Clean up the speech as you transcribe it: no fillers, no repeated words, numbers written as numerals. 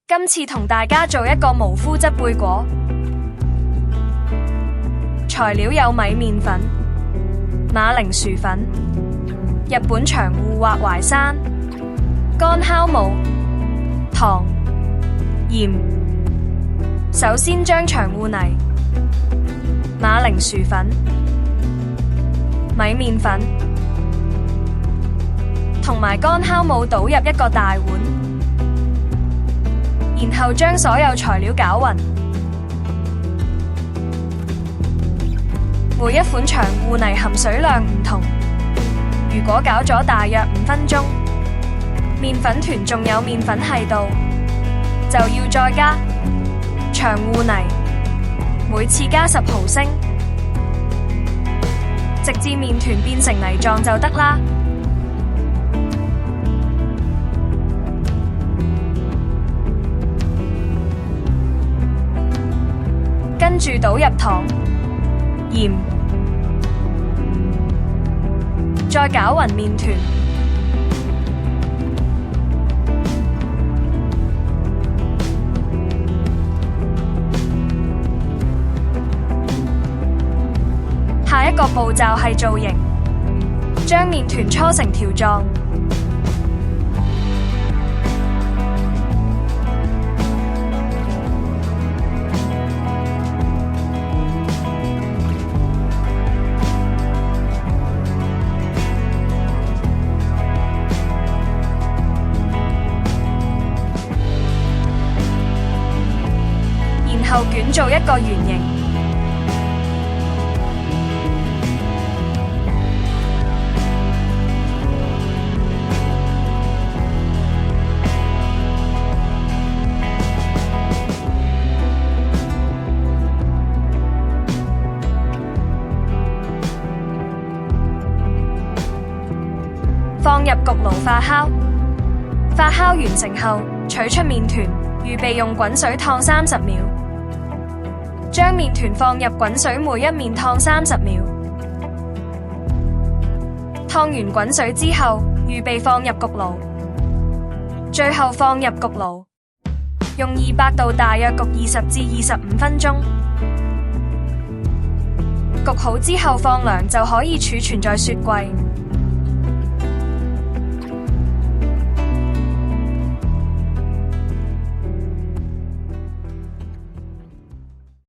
今次同大家做一個無麩質貝果，材料有米麵粉、馬鈴薯粉、日本長芋或淮山、乾酵母、糖、鹽。首先將長芋泥、馬鈴薯粉、米麵粉同埋乾酵母倒入一個大碗，然後將所有材料攪勻。每一款長芋泥含水量唔同，如果攪咗大約5分鐘，麵粉團仲有麵粉係度，就要再加長芋泥，每次加10毫升，直至麵團變成泥狀就得啦。跟住倒入糖、鹽，再攪勻麵團。下一個步驟係造型，將麵團搓成條狀。然後捲做一個圓形，放入焗爐發酵。發酵完成後，取出麵團，預備用滾水燙30秒。將麵團放入滾水，每一面燙30秒。燙完滾水之後，預備放入焗爐，最後放入焗爐，用200度大約焗20至25分鐘。焗好之後放涼就可以儲存在雪櫃。